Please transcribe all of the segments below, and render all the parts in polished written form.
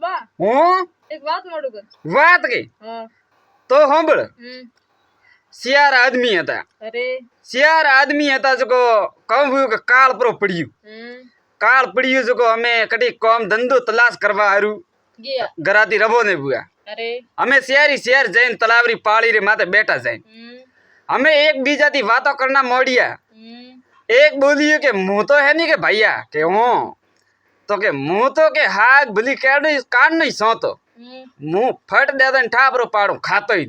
बा હું एक बात मोड़ू कर વાત કઈ हाँ તો સાંભળ શિયાર આદમી હતા अरे શિયાર આદમી હતા જો કહું કે કાળ પર પડ્યું કાળ પડ્યું જો અમે કડી કોમ ધંધો તલાશ કરવા હારું गया ઘરાતી રબો ને ભૂયા अरे અમે શિયારી શિયાર જઈને તલાવરી પાળી રે માથે બેઠા જઈને અમે એક બીજાથી વાતો કરના મોડિયા एक बोलिए कि मुँह तो है नहीं के भैया के हूँ तो के मुँह तो के हाथ भली काट नहीं सो तो मुँह फट दे दे ठापरो पाड़ू खातो ही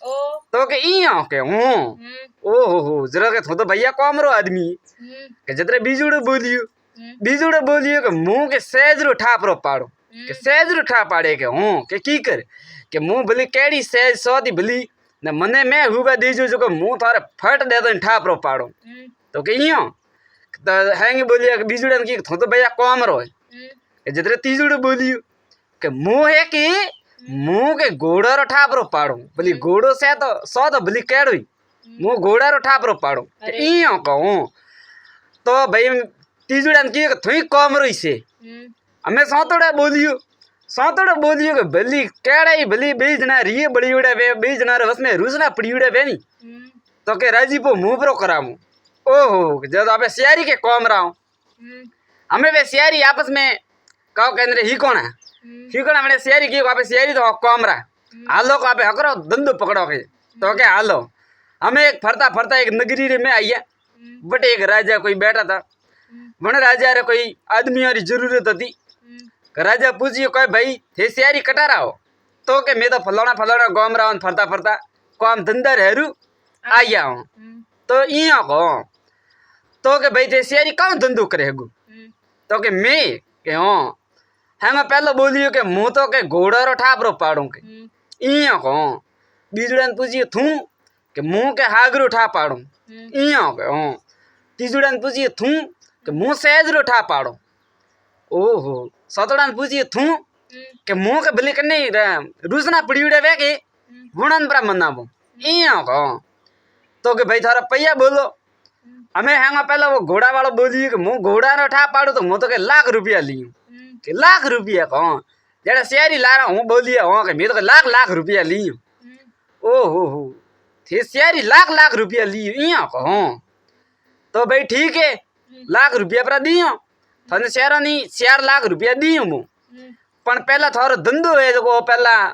ओ तो के इया के हूँ ओहो जरा के तो भैया कमरो आदमी के जतरे बीजुड़े बोलियो के मुँह के सहजरो ठापरो पाड़ू के सहजरो ठा पाड़े के हूँ के की कर के मुँह भली केड़ी सहज सोदी भली ने मने मैं हुबा दीजो जो के मुँह थारे फट दे दे ठापरो पाड़ू तो के इयो तो हैंगे बोलिया कि बीजुड़े की तो भैया कमरो है जतरे तीजुड़े बोलियो के मुँह है कि मुँह के घोड़ा रो ठापरो पाड़ू भली घोड़ो से तो सौ तो भली केड़ो मुँह घोड़ा रो ठापरो पाड़ू इयो कहूँ तो भाई तीजुड़े की थोड़ी कमरो से हमें सौतोड़े बोलियो कि भली केड़ा भली बीजना रिये बड़ी उड़े वे बीजना रे बस में रूसना पड़ी उड़े वे नहीं तो के राजी पो मुँह पर करामू ओहो जब आप सियारी के कॉम रहा हूँ हमें वे सियारी आपस में कहो कहने ही कौन है मैंने सियारी की आप सियारी तो कॉम रहा हालो को आप हकरो धंधो पकड़ो के तो क्या हालो हमें एक फरता एक नगरी रे में आइया बट एक राजा कोई बैठा था मन राजा रे कोई आदमी की जरूरत थी राजा पूछियो कोई भाई थे सियारी कटा रहा हो तो के मैं तो फलाना गाँव रहा हूँ फरता काम धंधा हरू आइया हूँ तो इया को तो के भाई थे सियारी कौन धंधो करे हगू तो के मैं के हाँ मैं पहले बोलियो के मुँह तो के घोड़ा रो ठापरो पाड़ू के इया को बीजुड़े पूछिए थू के मुँह के हागरो ठा पाड़ू इया के हाँ तीजुड़े पूछिए थू के मुँह सहजरो ठा पाड़ू ओहो सतड़ा पूछिए थू के मुँह के भले करने रूसना पड़ी उड़े वे के गुणन पर मनाबो इया को तो के भाई थारा पैया बोलो हमें हैंगा पहले वो घोड़ा वाला बोलिए कि मुँह घोड़ा न ठा पाड़ू तो मुँह तो के लाख रुपया लियो कि लाख रुपया कहो जरा शेरी ला रहा हूँ बोलिए हाँ कि मैं तो लाख रुपया लियो ओहो थे शेरी लाख रुपया लियो इया कहो तो भाई ठीक है लाख रुपया पर दियो थाने शेरा नहीं 4 लाख रुपया दियो मुँह पण पहला थारो धंधो है जो पहला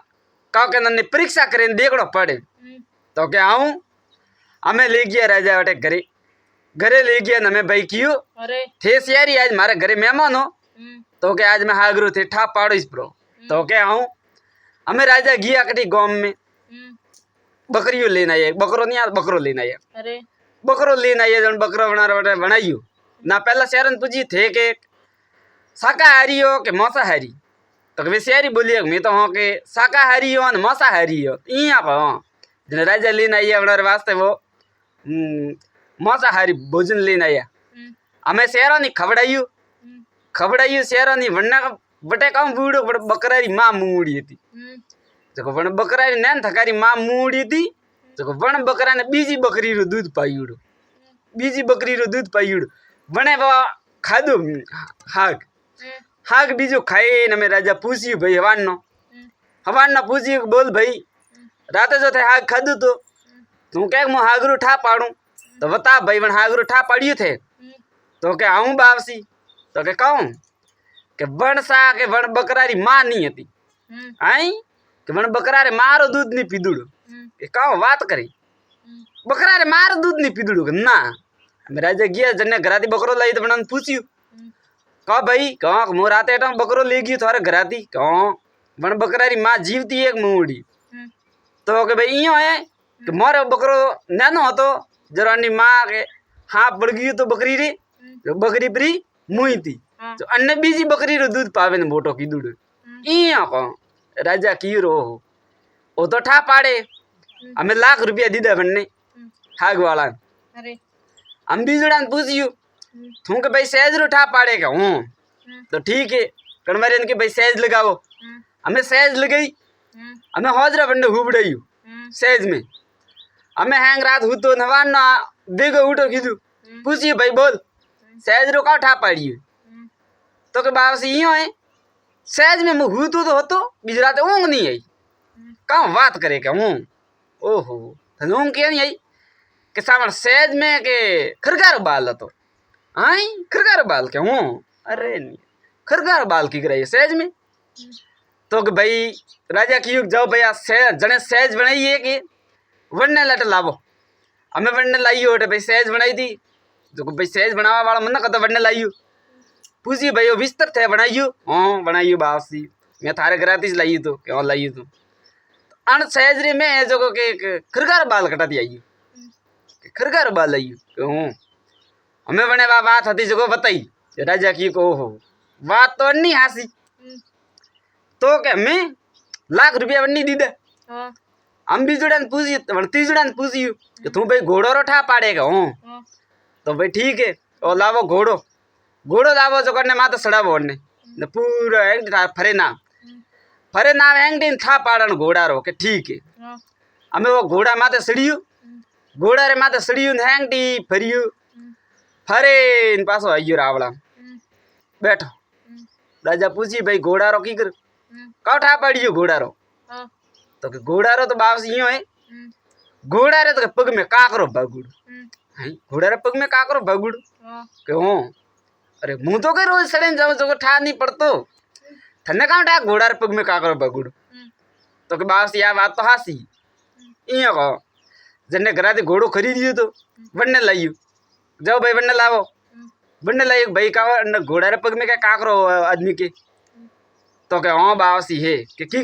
कहो के नन्ने परीक्षा करें देखना पड़े तो क्या आऊँ हमें ले गया राजा वाटे घरे ले गया न मैं भाई क्यों अरे थे सियारी आज मारे घरे मेहमान हो तो क्या आज मैं हागरू थे ठा पाड़ो इस प्रो तो क्या आऊँ हमें राजा गया कटी गाँव में बकरियों लेना है बकरो नहीं आता बकरो लेना है अरे बकरो लेना है जन बकरो बनाइयो ना पहला शहरन पूछी थे के शाकाहारी हो के मांसाहारी तो वे सियारी बोलिए मैं तो हाँ के शाकाहारी हो न मांसाहारी हो यहाँ पर हाँ जन राजा लेना है हमारे वास्ते वो मांसाहारी भोजन लेना है हमें शहरों नहीं खबड़ाइयो शहरों नहीं वरना बटे कम बूढ़ो बकरारी माँ मुड़ी थी जो वन बकरारी नैन थकारी माँ मुड़ी थी जो वन बकरा ने बीजी बकरी रो दूध पाईड़ो वने वो खादो हाग बीजो खाए न मैं राजा पूछियो भाई हवान न पूछियो बोल भाई राते जो थे हाग खादू तो तू क्या मैं हागरू ठा पाड़ू तो बता भाई वन हागरू ठा पाड़ियो थे तो क्या आऊँ बापसी तो क्या कहूँ के वन सा के वन बकरारी माँ नहीं हती आई के वन बकरा रे मारो दूध नहीं पीदुड़ो के कहूँ बात करी बकरा रे मारो दूध नहीं पीदुड़ो ना मैं राजा गया जन्ने घराती बकरो लाई तो बना पूछियो कहा भाई कहा मो राते एटा बकरो ले गई थारे घराती कहा वन बकरारी माँ जीवती एक मुड़ी तो के भाई इयो है कि मोरे बकरो नानो हतो जरानी माँ के हाँ पड़ गई तो बकरी रे जो बकरी परी मुई थी तो अन्य बीजी बकरी रो दूध पावे न बोटो की दूध इया को राजा की रो वो तो ठा पाड़े हमें लाख रुपया दीदा बनने हाग वाला अरे हम बीजुड़ा पूछियो तू के भाई सहज रो ठा पाड़े का हूँ तो ठीक है कणमारे इनके भाई सहज लगाओ हमें सहज लगाई हमें हौजरा बंडे हुबड़ाई सहज में हमें हैंग रात हूँ तो नवान ना देखो उठो कीधु पूछिए भाई बोल सहज रो का ठा पाड़ी तो के बाप से यूँ है सहज में मुँह तो होतो बीज राते ऊँग नहीं आई कहाँ बात करे के हूँ ओहो ऊँग क्या नहीं आई के सावन सहज में के खरगार बाल હતો आई खरगार बाल के हूँ अरे नहीं खरगार बाल की कराई सहज में तो कि भाई राजा की जाओ भैया जने सहज बनाई है कि वन्ने लट लावो हमें वन्ने लाई हो भाई सहज बनाई थी जो भाई सहज बनावा वाला मन कहता वन्ने लाई पूछिए भाई बिस्तर थे बनाइयो हाँ बनाइयो बासी मैं थारे घराती लाई तो क्यों लाई तो अन सहज रे में जो के खरगार बाल कटाती आई खरगार बाल आई क्यों हमें बने बात थी जो बताई राजा की को हो बात तो नहीं हासी तो के हमें ₹1,00,000 वन्नी दी दे हम बीजुड़ा पूछिए तीजुड़ा पूछियो कि तू भाई घोड़ो रो ठा पाड़ेगा हूँ तो भाई ठीक है और लावो घोड़ो घोड़ो लावो जो करने माता सड़ावो ने पूरा एंग फरे नाम एंगडीन था पाड़न घोड़ा रो के ठीक है हमें वो घोड़ा माते सड़ियो घोड़ा रे माते सड़ियो हैंगडी फरियो फरे इन पासो आइयो रावड़ा बैठो राजा पूछी भाई घोड़ा रो की कर कौ ठा पाड़ियो घोड़ा रो तो कि घोड़ा रो तो बाबस यो है घोड़ा रे तो पग में काकरो बगुड़ घोड़ा रे पग में काकरो बगुड़ क्यों अरे मुँह तो कहीं रोज सड़े जाओ जो ठा नहीं पड़तो थने कहाँ ठा घोड़ा रे पग में काकरो बगुड़ तो कि बाबस यार बात तो हासी इं कहो जन्ने घरा थी घोड़ो खरीदियो तो वन्ने लाइयो जाओ भाई वन्ने लावो वन्ने लाइयो भाई का घोड़ा रे पग में क्या काकरो आदमी के तो क्या हाँ बाबसी है कि की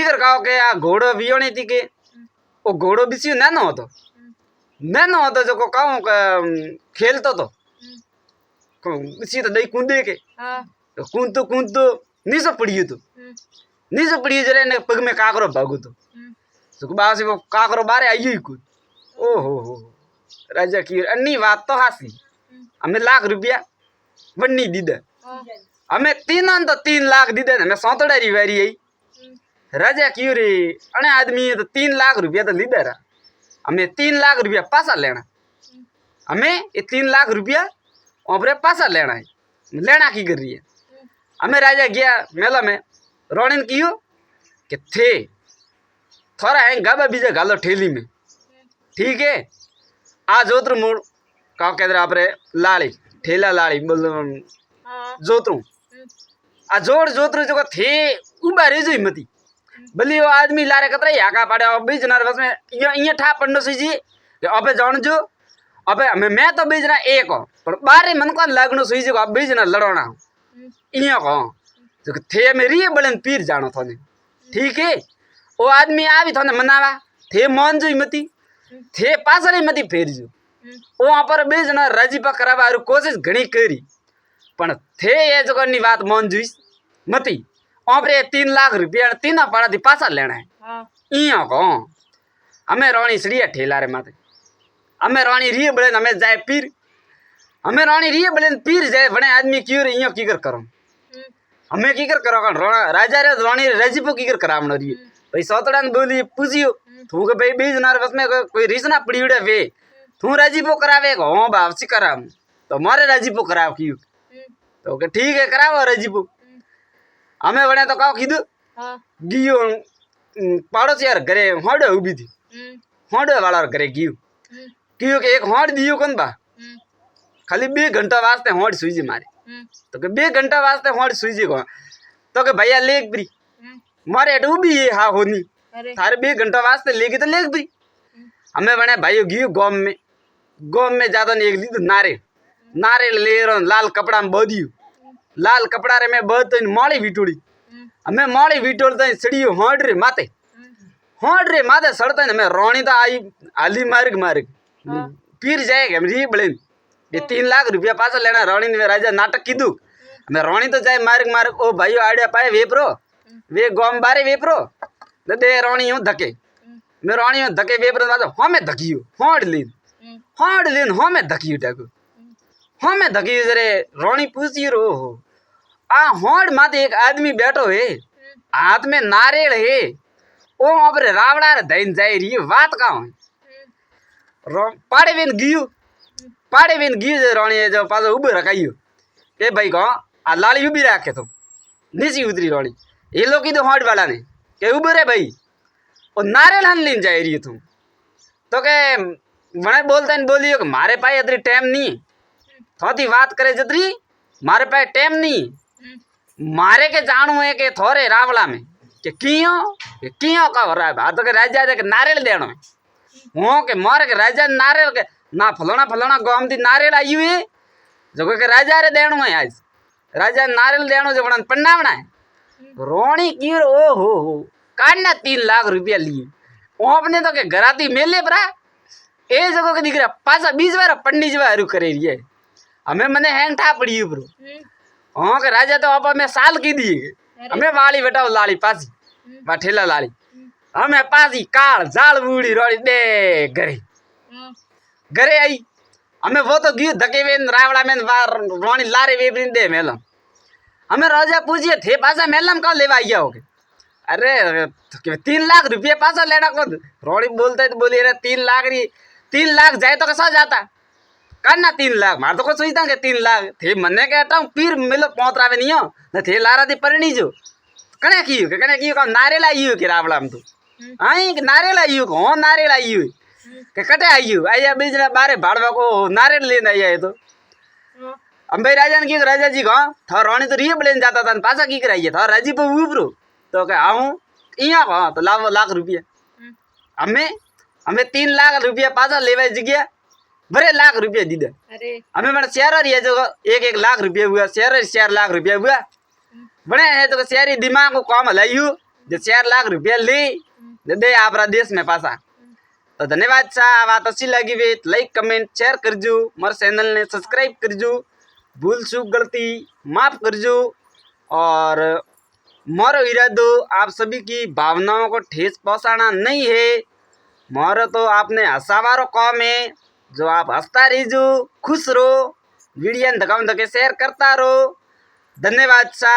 कर कहो के आ घोड़ो बियोनी थी के वो घोड़ो बिसियो नानो होतो जो को कहूँ खेलतो तो बिसियो तो दही कूदे के तो कूद तो नीसो पड़ियो जरे ने पग में काकरो भागू तो बाबसी वो काकरो बारे आइयो ही कूद ओहो राजा की अन्नी बात तो हासी हमें ₹1,00,000 वन्नी दी दे हमें तीन तो 3 लाख दी दे हमें सौतड़ा री वारी आई राजा क्यों रे अने आदमी तो ₹3,00,000 तो लीधे रहा हमें ₹3,00,000 पासा लेना हमें ये ₹3,00,000 ओपरे पासा लेना है लेना की कर रही है हमें राजा गया मेला में रोणन कियो कि थे थोड़ा है गाबा बीजे गालो ठेली में ठीक है आ जोत्र मोड़ का कहते आप लाड़ी ठेला लाड़ी बोल जोतरू आ जोड़ जोतरू जो थे उबा रे जो मती भली वो आदमी लारे कतरा याका पाड़े बीच नर्वस में ये ठा पड़नो सीजी अबे जान जो अबे मैं तो बीजना एक हो पर बारे मन को लगनो सीजी को बीजना लड़ोना इया को जो थे मेरी बड़न पीर जानो थने ठीक है वो आदमी आ भी थने मनावा थे मन जो मती थे पासरे मती फेर जो वहां पर बीजना राजी पकरावा कोशिश घणी करी पण थे ये जगनी बात मन जुईस मती ओपरे ₹3,00,000 तीन पाड़ा थी पासा लेना है इं को हमें रोणी सड़िया ठेला रे माते हमें रोणी रिये बड़े हमें जाए पीर हमें रोणी रिये बड़े पीर जाए बड़े आदमी क्यों रे इं की कर करो हमें की कर करो राजा रे रोणी रजीपो की कर करावनो रिये भाई सौतड़ा ने बोली पूछियो तू के भाई बीज नार बस में कोई रीसना पड़ी उड़े वे तू राजीपो करावे को हां वापसी कराव तो मारे राजीपो कराव क्यों तो के ठीक है करावो राजीपो हमें बने तो कहो कीधु गियो पाड़ोसी यार घरे होड़े उभी थी होड़े वाला घरे गियो क्यों के एक होड़ दियो कौन बा खाली 2 घंटा वास्ते होड़ सुईजी मारे तो के 2 घंटा वास्ते होड़ सुईजी को तो के भैया लेग ब्री मारे एट उभी है हा होनी थारे 2 घंटा वास्ते लेगी तो लेग ब्री हमें बने भाई गियो गोम में ज्यादा नहीं एक लीधु नारे ले लाल कपड़ा में बदियो लाल कपड़ा रे में बहुत मोड़ी विटोड़ी हमें मोड़ी विटोड़ तो सड़ियो होड़ रे माते सड़ता है हमें रोणी तो आई आली मार्ग पीर जाएगा हम री बड़े ये ₹3,00,000 पासा लेना रोणी ने राजा नाटक कीधु हमें रोणी तो जाए मार्ग ओ भाई आइडिया पाए वेपरो वे गोम बारे वेपरो दे रोणी हूँ धके मैं रोणी हूँ धके वेपरो हमें धकियो होड़ लीन हमें धकियो टाको हमें धकियो जरे रोणी पूछियो रो आ होड़ माते एक आदमी बैठो है हाथ में नारियल है ओ अपने रावड़ा रे धैन जाए रही बात का पाड़े बिन गियो जो रोणी जो पासो उब रखाइयो ए भाई को आ लाली उभी राखे तो नीचे उतरी रोड़ी ये लोग कीधु हॉट वाला ने के उबर है भाई और नारियल हन लीन जाए रही तू तो के મને બોલતા ને બોલ્યો કે મારે પાસે અત્યારે ટાઈમ નહીં થોતી વાત કરે જતરી મારે પાસે ટાઈમ નહીં मारे के जानू है के थोड़े रावला में कि कियो का आ तो के राजा दे के नारियल देनो है हो के मारे के राजा नारियल के ना फलाना गाम दी नारियल आई हुई जो के राजा रे देनो है आज राजा नारियल देनो जो बना पन्नावना है रोणी की ओ हो काटना 3 लाख रुपया लिए आपने तो के घराती मेले परा ए जगह के दिख रहा पासा 20 बार पंडित जी हारू करे रही है हमें मने हैंग ठा पड़ी ऊपर हाँ के राजा तो आप में साल की दी हमें वाली बेटाओ लाली पासी ठेला लाली हमें पासी काल जाल बूढ़ी रोड़ी दे घरे आई हमें वो तो गई धके वेन रावड़ा में रोणी लारे वेबरी दे मेलम हमें राजा पूछिए थे पासा मेलम कब लेवा आइया हो अरे 3 लाख रुपये पासा लेना को रोड़ी बोलते तो बोली अरे 3 लाख जाए तो कैसा जाता करना 3 लाख मार तो को सोचता के 3 लाख थे मने के हटाऊं पीर मिलो पहुंचरावे नहीं हो न थे लारा थी परणी जो कने की का नारियल आई के रावड़ा में तू आई के नारियल आई हो नारियल आई के कटे आई आया बीच ने बारे भाड़वा को नारियल लेने आया है तो अंबे राजा ने की राजा जी का था रानी तो रिये लेने जाता था पासा की कराइए था राजी पे ऊपरो तो के आऊं इया का तो लाख रुपया हमें 3 लाख रुपया पासा लेवे जगह बड़े लाख रुपया दी दे हमें मैंने शेयर है जो 1 लाख रुपया हुआ शेयर लाख रुपया हुआ बड़े है तो शेयर दिमाग को काम हलाइयो जो 4 लाख रुपया ले दे आप देश में पासा तो धन्यवाद सा बात अच्छी लगी वे लाइक कमेंट शेयर करजो मारे चैनल ने सब्सक्राइब करजो भूल चूक गलती माफ करजो और मारो इरादो आप सभी की भावनाओं को ठेस पहुंचाना नहीं है मारो तो आपने हंसावारो काम है जो आप हंसता रहीजो खुश रहो वीडियो धकाम धके शेयर करता रहो धन्यवाद सा।